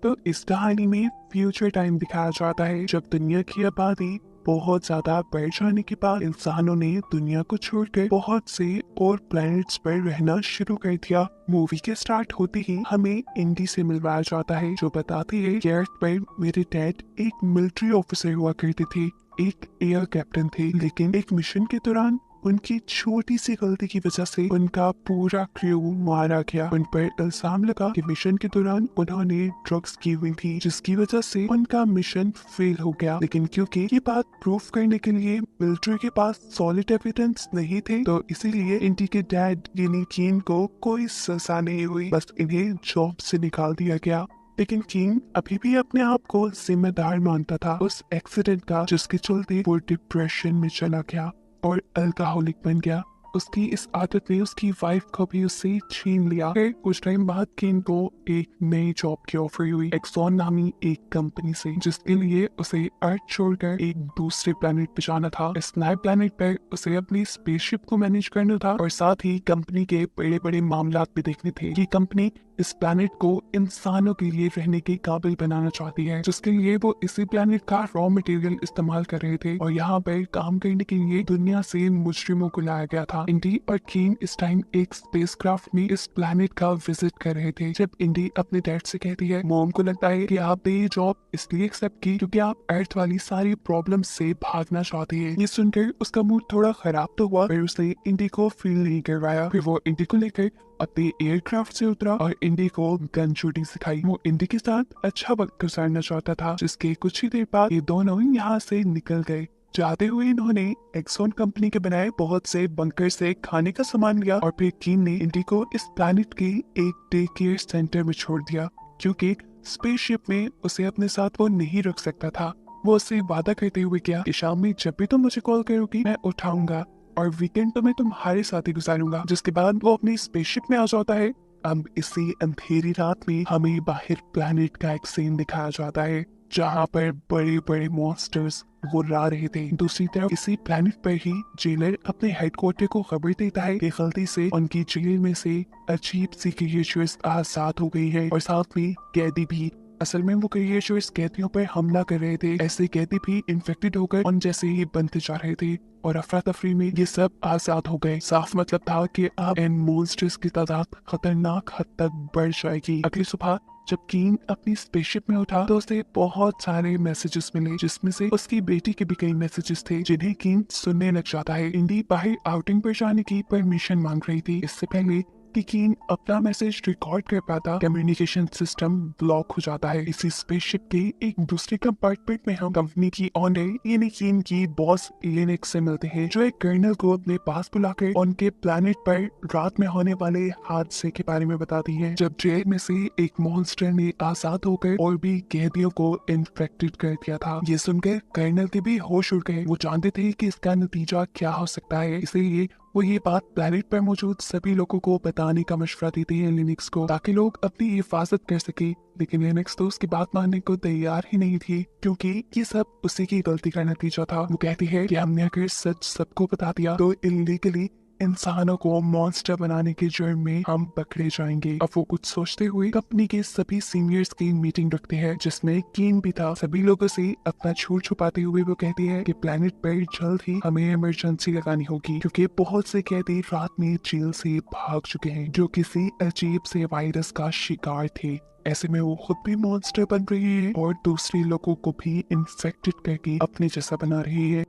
तो इस कहानी में फ्यूचर टाइम दिखाया जाता है जब दुनिया की आबादी बहुत ज्यादा बढ़ जाने के बाद इंसानों ने दुनिया को छोड़कर बहुत से और प्लैनेट्स पर रहना शुरू कर दिया। मूवी के स्टार्ट होते ही हमें इंडी से मिलवाया जाता है जो बताती है कि अर्थ पर मेरे डैड एक मिलिट्री ऑफिसर हुआ करते थे, एक एयर कैप्टन थे, लेकिन एक मिशन के दौरान उनकी छोटी सी गलती की वजह से उनका पूरा क्रू मारा गया। उन पर इल्जाम लगा कि मिशन के दौरान उन्होंने ड्रग्स की हुई थी जिसकी वजह से उनका मिशन फेल हो गया। लेकिन क्योंकि ये बात प्रूफ करने के लिए मिलिट्री के पास सॉलिड एविडेंस नहीं थे तो इसीलिए इंडी के डैड यानी कीन को कोई सजा नहीं हुई, बस इन्हें जॉब से निकाल दिया गया। लेकिन किंग अभी भी अपने आप को जिम्मेदार मानता था उस एक्सीडेंट का जिसके चलते वो डिप्रेशन में चला गया और अल्कोहलिक बन गया। उसकी इस आदत ने उसकी वाइफ को भी उससे छीन लिया। फिर कुछ टाइम बाद किन को एक नई जॉब की ऑफर हुई एक्सॉन नामी एक कंपनी से, जिसके लिए उसे अर्थ छोड़कर एक दूसरे प्लेनेट पे जाना था। इस नए प्लेनेट पर उसे अपनी स्पेसशिप को मैनेज करना था और साथ ही कंपनी के बड़े बड़े मामलात भी देखने थे। ये कंपनी इस प्लेनेट को इंसानों के लिए रहने के काबिल बनाना चाहती है, जिसके लिए वो इसी प्लेनेट का रॉ मटेरियल इस्तेमाल कर रहे थे और यहाँ पर काम करने के लिए दुनिया से मुजरिमों को लाया गया था। इंडी और कीन इस टाइम एक स्पेसक्राफ्ट में इस प्लेनेट का विजिट कर रहे थे जब इंडी अपने डैड से कहती है मॉम को लगता है कि आपने ये जॉब इसलिए एक्सेप्ट की क्योंकि आप अर्थ वाली सारी प्रॉब्लम से भागना चाहती है। ये सुनकर उसका मूड थोड़ा खराब तो हुआ पर उसने इंडी को फील नहीं करवाया। फिर वो इंडी को लेकर अपने एयरक्राफ्ट से उतरा और इंडी को गन शूटिंग सिखाई। वो इंडी के साथ अच्छा वक्त गुजारना चाहता था जिसके कुछ ही देर बाद ये दोनों यहाँ से निकल गए। जाते हुए इन्होंने एक्सॉन कंपनी के बनाए बहुत से बंकर से खाने का सामान लिया और फिर कीन ने इंडी को इस प्लैनेट के एक डे केयर सेंटर में छोड़ दिया क्योंकि स्पेसशिप में उसे अपने साथ वो नहीं रख सकता था। वो उससे वादा करते हुए गया कि शाम में जब भी तुम मुझे कॉल करोगी मैं उठाऊंगा और वीकेंड तो मैं तुम्हारे साथ ही गुजारूंगा। जिसके बाद वो अपनी स्पेसशिप में आ जाता है। अब इसी अंधेरी रात में हमें बाहर प्लैनेट का एक सीन दिखाया जाता है जहाँ पर बड़े बड़े मॉन्स्टर्स गुर्रा रहे थे। दूसरी तरफ इसी प्लैनेट पर ही जेलर अपने हेडक्वार्टर को खबर देता है कि गलती से उनकी जेल में से अजीब सी क्रिएचर्स आजाद हो गई है और साथ में कैदी भी। असल में वो क्रिएचर्स कैदियों पर हमला कर रहे थे। ऐसे कैदी भी इन्फेक्टेड होकर उन जैसे ही बनते जा रहे थे और अफरा तफरी में ये सब आजाद हो गए। साफ मतलब था कि अब इन मॉन्स्टर्स की तादाद खतरनाक हद तक बढ़ जाएगी। अगली सुबह जब कीन अपनी स्पेसशिप में उठा तो उसे बहुत सारे मैसेजेस मिले जिसमें से उसकी बेटी के भी कई मैसेजेस थे जिन्हें कीन सुनने लग जाता है। इंडी बाहर आउटिंग पर जाने की परमिशन मांग रही थी। इससे पहले कि कीन अपना मैसेज रिकॉर्ड कर पाता कम्युनिकेशन सिस्टम ब्लॉक हो जाता है। इसी स्पेसशिप के एक दूसरे कंपार्टमेंट में हम कंपनी की ऑनर यानी कीन की बॉस एलेनिक से मिलते हैं जो एक कर्नल को अपने पास बुलाकर उनके प्लैनेट पर रात में होने वाले हादसे के बारे में बताती है जब जेल में से एक मॉन्स्टर ने आजाद होकर और भी कैदियों को इन्फेक्टेड कर दिया था। ये सुनकर कर्नल के भी होश उड़ गए। वो जानते थे कि इसका नतीजा क्या हो सकता है, इसलिए वो ये बात प्लैनेट पर मौजूद सभी लोगों को बताने का मशवरा देते हैं लिनक्स को ताकि लोग अपनी हिफाजत कर सके। लेकिन लिनक्स तो उसकी बात मानने को तैयार ही नहीं थी क्योंकि ये सब उसी की गलती का नतीजा था। वो कहती है कि हमने अगर सच सबको बता दिया तो इलीगली इंसानों को मॉन्स्टर बनाने के जुर्म में हम पकड़े जाएंगे। अब वो कुछ सोचते हुए कंपनी के सभी सीनियर्स की मीटिंग रखते हैं जिसमें कीन भी था। सभी लोगों से अपना झूठ छुपाते हुए वो कहती है कि प्लैनेट पर जल्द ही हमें इमरजेंसी लगानी होगी क्योंकि बहुत से कैदी रात में जेल से भाग चुके हैं जो किसी अजीब से वायरस का शिकार थे। ऐसे में वो खुद भी मॉन्स्टर बन रही है और दूसरे लोगों को भी इन्फेक्टेड करके अपने जैसा बना रही है।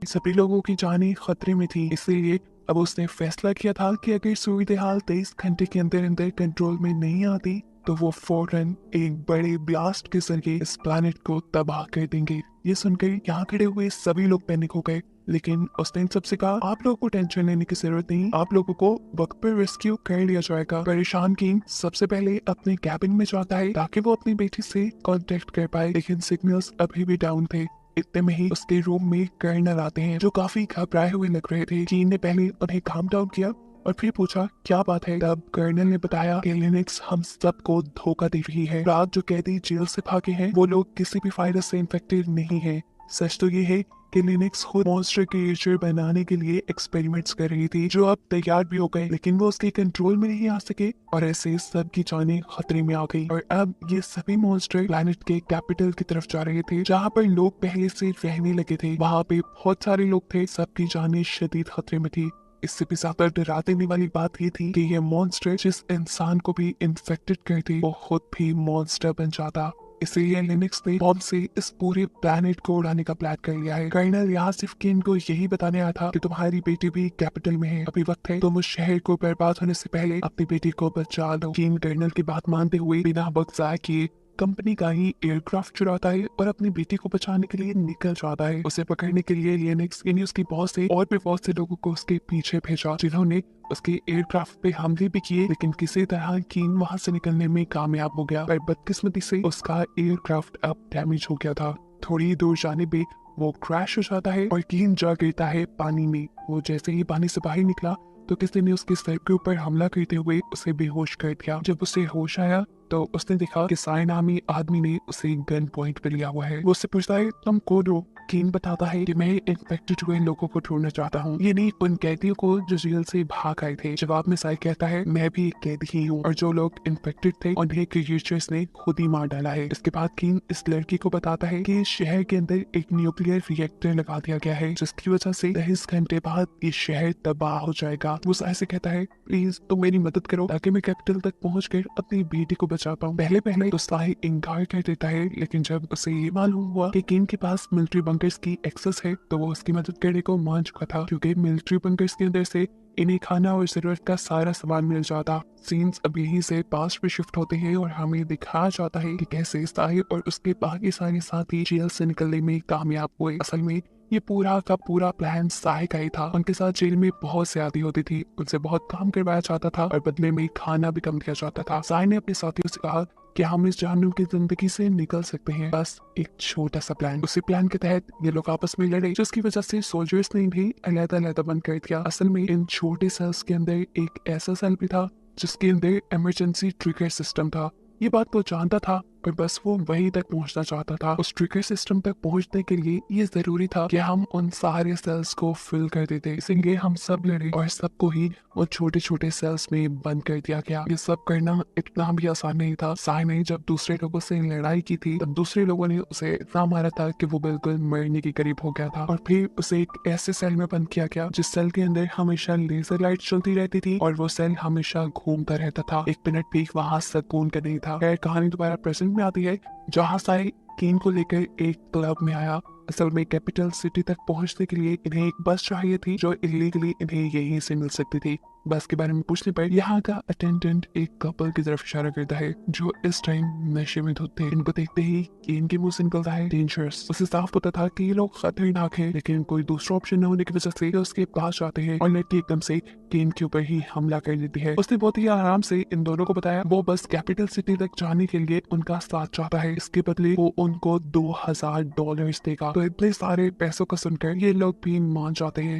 सभी लोगों की जानें खतरे में थी, इसलिए अब उसने फैसला किया था कि अगर सूरत हाल 23 घंटे के अंदर अंदर कंट्रोल में नहीं आती तो वो फौरन एक बड़े ब्लास्ट के जरिए इस प्लैनेट को तबाह कर देंगे। ये सुनकर यहाँ खड़े हुए सभी लोग पैनिक हो गए, लेकिन उसने इन सबसे कहा आप लोगों को टेंशन लेने की जरूरत नहीं, आप लोगों को वक्त पर रेस्क्यू कर लिया जाएगा। परेशान किंग सबसे पहले अपने कैबिन में जाता है ताकि वो अपनी बेटी से कांटेक्ट कर पाए, लेकिन सिग्नल्स अभी भी डाउन थे। इतने में ही उसके रूम में कर्नल आते हैं जो काफी घबराए हुए लग रहे थे। कीन ने पहले उन्हें काम डाउन किया और फिर पूछा क्या बात है। तब कर्नल ने बताया कि लिनक्स हम सबको धोखा दे रही है। रात जो कैदी जेल से भागे हैं वो लोग किसी भी वायरस से इन्फेक्टेड नहीं है, सच तो ये है कि लिनक्स खुद मॉन्स्टर क्रिएचर बनाने के लिए एक्सपेरिमेंट्स कर रही थी, जो अब तैयार भी हो गए, लेकिन वो उसके कंट्रोल में नहीं आ सके और ऐसे सबकी जानें खतरे में आ गई। और अब ये सभी मॉन्स्टर प्लैनेट के कैपिटल की तरफ जा रहे थे, जहाँ पर लोग पहले से रहने लगे थे। वहाँ पे बहुत सारे लोग थे, सबकी जानें शदीद खतरे में थी। इससे भी ज्यादा डरा देने वाली बात ये थी कि ये मॉन्स्टर जिस इंसान को भी इन्फेक्टेड करते वो खुद भी मॉन्स्टर बन जाता। इसलिए लिनक्स ने बॉम्ब से इस पूरे प्लैनेट को उड़ाने का प्लान कर लिया है। कर्नल यहाँ सिर्फ किन को यही बताने आया था कि तुम्हारी बेटी भी कैपिटल में है, अभी वक्त है तुम उस शहर को बर्बाद होने से पहले अपनी बेटी को बचा लो। किन कर्नल की बात मानते हुए बिना वक्त जाया किए कंपनी का ही एयरक्राफ्ट चुराता है और अपनी बेटी को बचाने के लिए निकल जाता है। उसे पकड़ने के लिए लिनक्स यानी उसकी बॉस से और भी बहुत से लोगों को उसके पीछे भेजा, जिन्होंने उसके एयरक्राफ्ट पे हमले भी किए, लेकिन किसी तरह कीन वहां से निकलने में कामयाब हो गया। पर बदकिस्मती से उसका एयरक्राफ्ट अब डैमेज हो गया था। थोड़ी दूर जाने पे वो क्रैश हो जाता है और कीन जा गिरता है पानी में। वो जैसे ही पानी से बाहर निकला तो किसी ने उसके सर के ऊपर हमला करते हुए उसे बेहोश कर दिया। जब उसे होश आया तो उसने देखा कि साय नामी आदमी ने उसे गन पॉइंट पे लिया हुआ है। वो उससे पूछता है तुम कौन हो? कीन बताता है कि मैं इन्फेक्टेड हुए लोगों को ढूंढना चाहता हूँ, ये नहीं उन कैदियों को जो जेल से भाग आए थे। जवाब में साय कहता है मैं भी एक कैदी ही हूँ और जो लोग इन्फेक्टेड थे उन्हें क्रिएचर्स ने खुद ही मार डाला है। इसके बाद कीन इस लड़की को बताता है कि इस शहर के अंदर एक न्यूक्लियर रिएक्टर लगा दिया गया है, जिसकी वजह से 10 घंटे बाद ये शहर तबाह हो जाएगा। वो साय से कहता है प्लीज तुम मेरी मदद करो ताकि मैं कैपिटल तक पहुंचकर अपनी बेटी को बचा पाऊँ। पहले पहले तो साय इनकार कर देता है, लेकिन जब उसे ये मालूम हुआ कि किन के पास मिलिट्री बंकर्स की एक्सेस है तो वो उसकी मदद करने को मान चुका था, क्योंकि मिलिट्री बंकर्स के अंदर से इन्हें खाना और जरूरत का सारा सामान मिल जाता। सीन्स अब यहीं से पास्ट में शिफ्ट होते हैं और हमें दिखाया जाता है कि कैसे साहिब और उसके बाकी सारे साथी जेल से निकलने में कामयाब हुए। असल में ये पूरा का पूरा प्लान साय का ही था। उनके साथ जेल में बहुत ज्यादा होती थी, उनसे बहुत काम करवाया जाता था और बदले में खाना भी कम दिया जाता था। साय ने अपने साथियों से कहा कि हम इस जानवर की जिंदगी से निकल सकते हैं, बस एक छोटा सा प्लान। उसी प्लान के तहत ये लोग आपस में लड़े, जिसकी वजह से सोल्जर्स ने भी अलग-अलग बंद कर दिया। असल में इन छोटे सेल्स के अंदर एक ऐसा सेल भी था जिसके अंदर इमरजेंसी ट्रिगर सिस्टम था। ये बात वो जानता था, पर बस वो वहीं तक पहुंचना चाहता था। उस ट्रिगर सिस्टम तक पहुंचने के लिए ये जरूरी था कि हम उन सारे सेल्स को फिल कर देते। इसलिए हम सब लड़े और सबको ही वो छोटे छोटे सेल्स में बंद कर दिया गया। ये सब करना इतना भी आसान नहीं था। साय ने जब दूसरे लोगों से लड़ाई की थी तब दूसरे लोगों ने उसे इतना मारा था कि वो बिल्कुल मरने के करीब हो गया था, और फिर उसे एक ऐसे सेल में बंद किया गया जिस सेल के अंदर हमेशा लेजर लाइट चलती रहती थी और वो सेल हमेशा घूमता रहता था। एक मिनट भी वहां सुकून का नहीं था। खैर कहानी दोबारा प्रेजेंट में आती है, जहाँ साय कीन को लेकर एक क्लब में आया। असल में कैपिटल सिटी तक पहुंचने के लिए इन्हें एक बस चाहिए थी जो इलीगली इन्हें यहीं से मिल सकती थी। बस के बारे में पूछने पर यहाँ का अटेंडेंट एक कपल की तरफ इशारा करता है जो इस टाइम नशे में धुत थे। इनको देखते ही कीन के मुंह से निकलता है डेंजरस। उसे साफ पता था कि ये लोग खतरनाक हैं, लेकिन कोई दूसरा ऑप्शन न होने की वजह से उसके पास जाते हैं और लड़की एकदम से कीन के ऊपर ही हमला कर देती है। उसने बहुत ही आराम से इन दोनों को बताया वो बस कैपिटल सिटी तक जाने के लिए उनका साथ चाहता है, इसके बदले वो उनको $2000 देगा। तो इतने सारे पैसों को सुनकर ये लोग भी मान जाते हैं।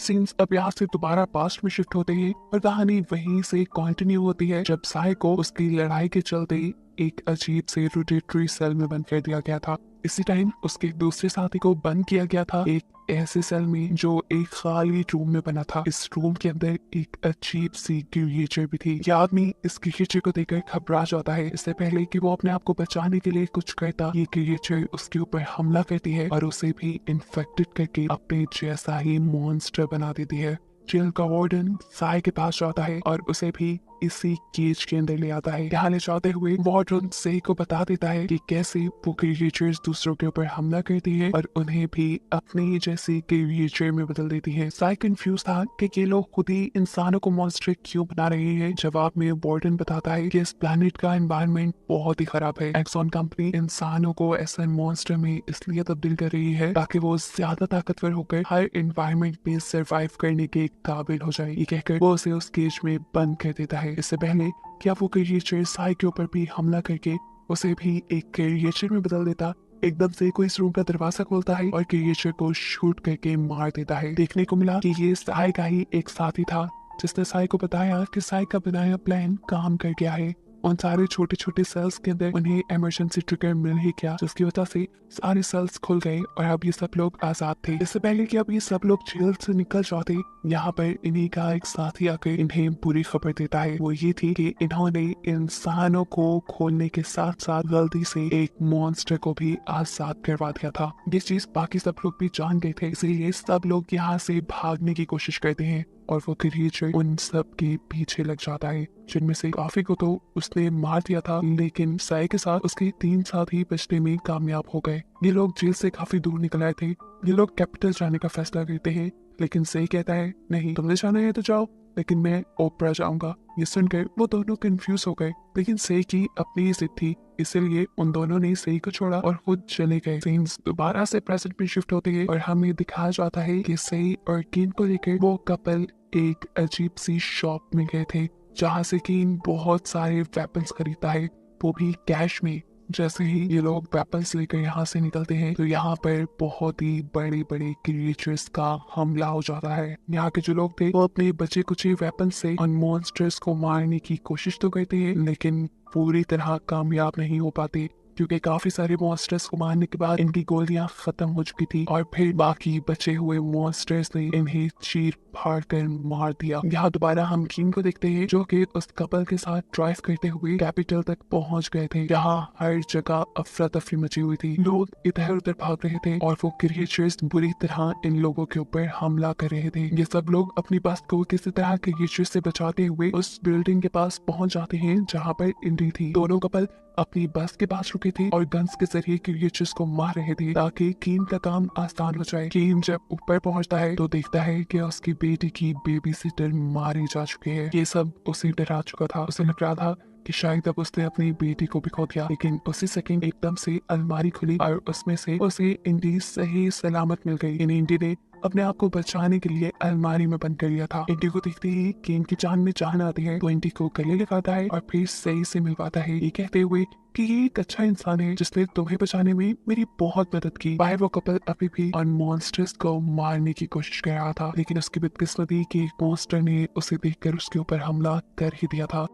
सीन्स अब यहाँ से दोबारा पास्ट में शिफ्ट होते हैं और कहानी वहीं से कंटिन्यू होती है जब साय को उसकी लड़ाई के चलते एक अजीब से रोटेटरी सेल में बंद कर दिया गया था। इसी टाइम उसके दूसरे साथी को बंद किया गया था एक ऐसे सेल में जो एक खाली रूम में बना था। इस रूम के अंदर एक अजीब सी क्रिएचर भी थी। ये आदमी इस क्रिएचर को देखकर घबरा जाता है। इससे पहले कि वो अपने आप को बचाने के लिए कुछ करता, ये क्रिएचर उसके ऊपर हमला करती है और उसे भी इन्फेक्टेड करके अपने जैसा ही मॉन्स्टर बना देती है। जेल का वार्डन साय के पास जाता है और उसे भी इसी केज के अंदर ले आता है। यहाँ ले जाते हुए वार्डन से को बता देता है कि कैसे वो क्रिएचर्स दूसरों के ऊपर हमला करती है और उन्हें भी अपने ही जैसी क्रिएचर में बदल देती है। साय कंफ्यूज था कि ये लोग खुद ही इंसानों को मॉन्स्टर क्यों बना रहे हैं। जवाब में वार्डन बताता है कि इस प्लेनेट का एनवायरनमेंट बहुत ही खराब है। एक्सॉन कंपनी इंसानों को ऐसे मॉन्स्टर में इसलिए तब्दील कर रही है ताकि वो ज्यादा ताकतवर होकर हर एनवायरनमेंट में सर्वाइव करने के काबिल हो जाए। ये कहकर वो उसे उस केज में बंद कर देता है। इससे पहले क्या वो क्रिएचर साय के ऊपर भी हमला करके उसे भी एक क्रिएचर में बदल देता, एकदम से कोई इस रूम का दरवाजा खोलता है और क्रिएचर को शूट करके मार देता है। देखने को मिला कि ये साय का ही एक साथी था जिसने साय को बताया कि साय का बनाया प्लान काम कर गया है उन सारे छोटे छोटे सेल्स के अंदर उन्हें इमरजेंसी ट्रिगर मिल ही गया, जिसकी वजह से सारे सेल्स खुल गए और अब ये सब लोग आजाद थे। इससे पहले कि अब ये सब लोग जेल से निकल जाते, यहाँ पर इन्हीं का एक साथी आकर इन्हें बुरी खबर देता है। वो ये थी कि इन्होंने इंसानों को खोलने के साथ साथ गलती से एक मॉन्स्टर को भी आजाद करवा दिया था। ये चीज बाकी सब लोग भी जान गए थे, इसीलिए सब लोग यहाँ से भागने की कोशिश करते हैं और वो क्रिएचर उन सब के पीछे लग जाता है, जिनमें से काफी को तो उसने मार दिया था, लेकिन साय के साथ उसके 3 साथी बचने में कामयाब हो गए। ये लोग जेल से काफी दूर निकल आए थे। ये लोग कैपिटल जाने का फैसला करते हैं, लेकिन सही कहता है नहीं, तुमने जाना है तो जाओ, लेकिन मैं ओपरा जाऊंगा। ये सुनकर वो दोनों कंफ्यूज हो गए, लेकिन सही की अपनी ही जिद थी, इसलिए उन दोनों ने सही को छोड़ा और खुद चले गए। सीन्स दोबारा से प्रेजेंट में शिफ्ट होते हैं और हमें दिखाया जाता है कि सही और कीन को लेकर वो कपल एक अजीब सी शॉप में गए थे, जहाँ से कीन बहुत सारे वेपन्स खरीदता है, वो भी कैश में। जैसे ही ये लोग वेपन्स लेकर यहाँ से निकलते हैं तो यहाँ पर बहुत ही बड़े बड़े क्रिएचर्स का हमला हो जाता है। यहाँ के जो लोग थे वो अपने बचे कुचे वेपन से उन मॉन्स्टर्स को मारने की कोशिश तो करते हैं, लेकिन पूरी तरह कामयाब नहीं हो पाते, क्योंकि काफी सारे मॉन्स्टर्स को मारने के बाद इनकी गोलियां खत्म हो चुकी थी और फिर बाकी बचे हुए मॉन्स्टर्स ने इन्हें चीर फाड़ कर मार दिया। यहाँ दोबारा हम कीन को देखते हैं, जो कि उस कपल के साथ ड्राइव करते हुए कैपिटल तक पहुंच गए थे। यहाँ हर जगह अफरा तफरी मची हुई थी, लोग इधर उधर भाग रहे थे और वो क्रिएचर्स बुरी तरह इन लोगों के ऊपर हमला कर रहे थे। ये सब लोग अपनी बस को किसी तरह क्रिएचर्स से बचाते हुए उस बिल्डिंग के पास पहुंच जाते हैं जहाँ पर इंडी थी। दोनों कपल अपनी बस के पास रुके थे और गन्स के जरिए क्रिएचर्स को मार रहे थे ताकि कीन का काम आसान हो जाए। कीन जब ऊपर पहुंचता है तो देखता है कि उसकी बेटी की बेबी सिटर मारी जा चुकी है। ये सब उसे डरा चुका था। उसे लग रहा था कि शायद अब उसने अपनी बेटी को भी खो दिया, लेकिन उसी सेकंड एकदम से अलमारी खुली और उसमें से उसे इंडी सही सलामत मिल गई। इंडी ने अपने आप को बचाने के लिए अलमारी में बंद कर लिया था। इंडी को देखते ही कीन की जान में जान आती है तो इंडी को गले लगाता है और फिर सही से मिलवाता है, ये कहते हुए कि ये एक अच्छा इंसान है जिसने तुम्हें बचाने में मेरी बहुत मदद की। बाहर वो कपल अभी भी उन मॉन्स्टर्स को मारने की कोशिश कर रहा था, लेकिन उसकी बदकिस्मती कि एक मॉन्स्टर ने उसे देखकर उसके ऊपर हमला कर ही दिया था।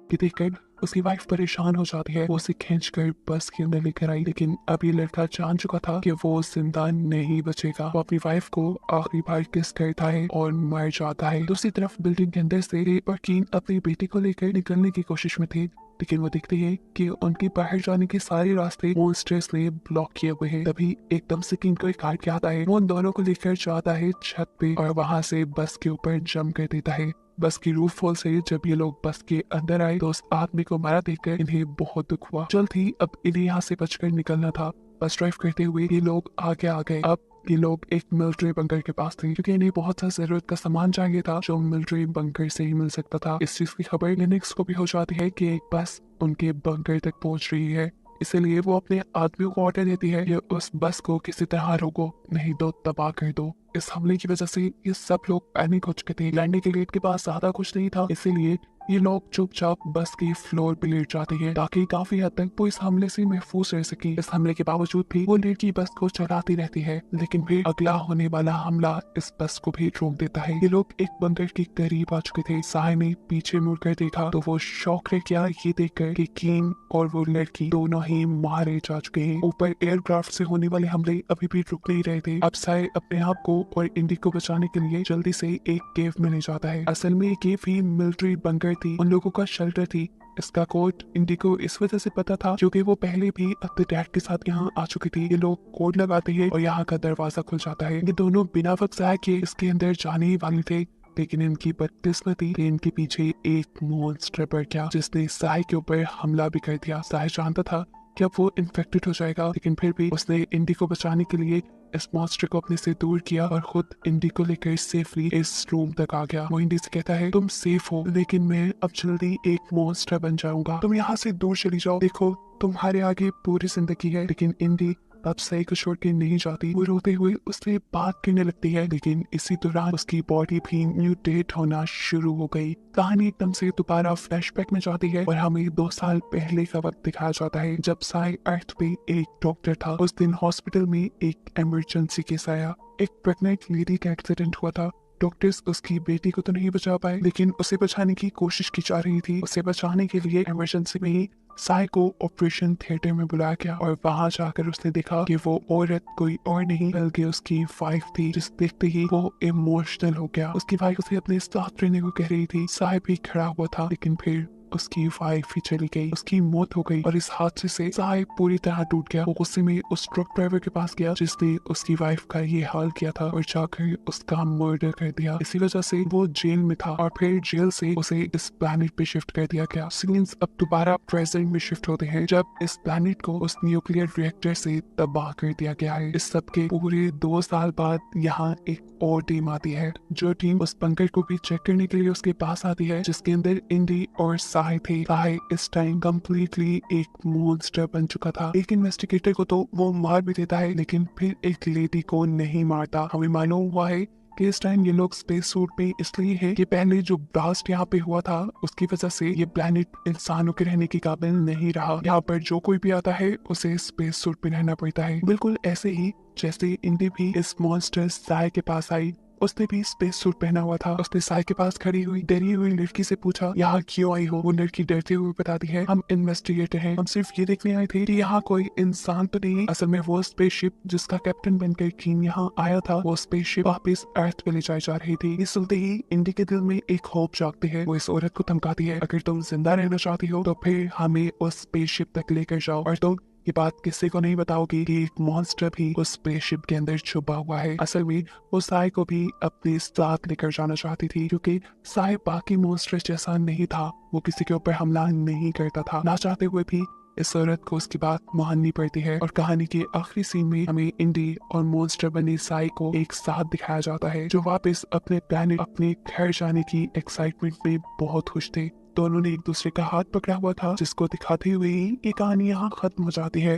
कि देखकर उसकी वाइफ परेशान हो जाती है। वो उसे खींचकर बस के अंदर लेकर आई, लेकिन अब ये लड़का जान चुका था कि वो जिंदा नहीं बचेगा। वो अपनी वाइफ को आखिरी बार किस करता है और मर जाता है। दूसरी तरफ बिल्डिंग के अंदर से और कीन अपनी बेटी को लेकर निकलने की कोशिश में थे, लेकिन वो देखते हैं कि उनके बाहर जाने के सारे रास्ते मॉन्स्टर्स ने ब्लॉक किए हुए हैं। तभी एकदम से कीन को एक आइडिया आता है। वो उन दोनों को लेकर जाता है छत पे और वहां से बस के ऊपर जंप कर देता है। बस की रूफ फॉल से जब ये लोग बस के अंदर आए तो उस आदमी को मारा देखकर इन्हें बहुत दुख हुआ। जल्द ही अब इन्हें यहाँ से बचकर निकलना था। बस ड्राइव करते हुए ये लोग आगे आ गए। अब ये लोग एक मिलिट्री बंकर के पास थे, क्योंकि इन्हें बहुत सा जरूरत का सामान चाहिए था जो मिलिट्री बंकर से ही मिल सकता था। इस चीज की खबर लिनक्स को भी हो जाती है कि एक बस उनके बंकर तक पहुंच रही है, इसलिए वो अपने आदमियों को ऑर्डर देती है कि उस बस को किसी तरह रोको, नहीं तो तबाह कर दो। इस हमले की वजह से ये सब लोग पैनिक हो चुके थे। लैंडिंग के गेट के पास ज्यादा कुछ नहीं था, इसीलिए ये लोग चुपचाप बस के फ्लोर पे लेट जाते हैं ताकि काफी हद तक वो इस हमले से महफूज रह सके। इस हमले के बावजूद भी वो लड़की बस को चलाती रहती है, लेकिन फिर अगला होने वाला हमला इस बस को भी रोक देता है। ये लोग एक बंकर के करीब आ चुके थे। साय ने पीछे मुड़कर देखा तो वो शौक रह गया ये देखकर कि कीन और वो लड़की दोनों ही मारे जा चुके हैं। ऊपर एयरक्राफ्ट से होने वाले हमले अभी भी रुक नहीं रहे थे। अब साय अपने आप को और इंडी को बचाने के लिए जल्दी से एक केव में ले जाता है। असल में ये केव ही मिलिट्री बंकर थी, उन लोगों का शेल्टर थी। इसका कोड इंडी को इस वजह से पता था क्योंकि वो पहले भी अपने डैड के साथ यहाँ आ चुकी थी। ये लोग कोड लगाते हैं और यहाँ का दरवाजा खुल जाता है। ये दोनों बिना वक्त जाए के इसके अंदर जाने ही वाले थे, लेकिन इनकी बदकिस्मती कि इनके पीछे एक मॉन्स्टर पड़ गया जिसने साय के ऊपर हमला भी कर दिया। साय जानता था कि अब वो इन्फेक्टेड हो जाएगा, लेकिन फिर भी उसने इंडी को बचाने के लिए इस मॉन्स्टर को अपने से दूर किया और खुद इंडी को लेकर सेफली इस रूम तक आ गया। वो इंडी से कहता है तुम सेफ हो, लेकिन मैं अब जल्दी एक मॉन्स्टर बन जाऊंगा, तुम यहाँ से दूर चली जाओ, देखो तुम्हारे आगे पूरी जिंदगी है। लेकिन इंडी अब सही को छोड़ के नहीं जाती। वो रोते हुए उससे बात करने लगती है, लेकिन इसी दौरान उसकी बॉडी भी म्यूटेट होना शुरू हो गई। कहानी एकदम से दोबारा फ्लैशबैक में जाती है और हमें 2 साल पहले का वक्त दिखाया जाता है जब साय अर्थ पे एक डॉक्टर था। उस दिन हॉस्पिटल में एक इमरजेंसी केस आया। एक प्रेग्नेंट लेडी का एक्सीडेंट हुआ था डॉक्टर्स उसकी बेटी को तो नहीं बचा पाए, लेकिन उसे बचाने की कोशिश की जा रही थी। उसे बचाने के लिए इमरजेंसी में ही साय को ऑपरेशन थिएटर में बुलाया गया और वहां जाकर उसने देखा कि वो औरत कोई और नहीं बल्कि उसकी वाइफ थी। जिस देखते ही वो इमोशनल हो गया। उसकी वाइफ उसे अपने साथ रहने को कह रही थी। साय भी खड़ा हुआ था, लेकिन फिर उसकी वाइफ ही चली गई, उसकी मौत हो गई। और इस हादसे से साय पूरी तरह टूट गया। वो गुस्से में उस ट्रक ड्राइवर के पास गया जिसने उसकी वाइफ का ये हाल किया था और जाकर उसका मर्डर कर दिया। इसी वजह से वो जेल में था और फिर जेल से उसे इस प्लेनेट पे शिफ्ट कर दिया गया। सीन्स अब दोबारा प्रेजेंट में शिफ्ट होते हैं जब इस प्लेनेट को उस न्यूक्लियर रिएक्टर से तबाह कर दिया गया है। इस सब के पूरे 2 साल बाद यहाँ एक और टीम आती है। जो टीम उस बंकर को भी चेक करने के लिए उसके पास आती है, जिसके अंदर इंडी और साय थे। साय इस टाइम कम्प्लीटली एक मॉन्स्टर बन चुका था। एक इन्वेस्टिगेटर को तो वो मार भी देता है, लेकिन फिर एक लेडी को नहीं मारता। हमें मालूम हुआ है कि इस टाइम ये लोग स्पेस सूट में इसलिए है कि पहले जो ब्लास्ट यहाँ पे हुआ था उसकी वजह से ये प्लेनेट इंसानों के रहने के काबिल नहीं रहा। यहाँ पर जो कोई भी आता है उसे स्पेस सूट में रहना पड़ता है। बिल्कुल ऐसे ही जैसे इंडी भी इस मॉन्स्टर साय के पास आई, उसने भी स्पेस सूट पहना हुआ था। उसने साय के पास खड़ी हुई डरी हुई लड़की से पूछा, यहाँ क्यों आई हो? वो लड़की डरते हुए बताती है, हम इन्वेस्टिगेटर हैं, हम सिर्फ ये देखने आए थे कि यहाँ कोई इंसान तो नहीं। असल में वो स्पेसशिप जिसका कैप्टन बनकर किंग यहाँ आया था, वो स्पेसशिप वापस अर्थ पे ले जाई जा रही थी। ये सुनते ही इंडी के दिल में एक होप जागती है। वो इस औरत को धमकाती है, अगर तुम जिंदा रहना चाहती हो तो फिर हमें उस स्पेसशिप तक लेकर जाओ और तुम ये बात किसी को नहीं बताओगी कि एक मॉन्स्टर भी उस स्पेसशिप के अंदर छुपा हुआ है। असल में वो साय को भी अपने साथ लेकर जाना चाहती थी, क्योंकि साय बाकी मॉन्स्टर जैसा नहीं था। वो किसी के ऊपर हमला नहीं करता था। ना चाहते हुए भी इस औरत को उसकी बात माननी पड़ती है। और कहानी के आखिरी सीन में हमें इंडी और मॉन्स्टर बनी साय को एक साथ दिखाया जाता है, जो वापस अपने प्लेनेट अपने घर जाने की एक्साइटमेंट में बहुत खुश थे। दोनों ने एक दूसरे का हाथ पकड़ा हुआ था, जिसको दिखाते हुए ही ये कहानी यहाँ खत्म हो जाती है।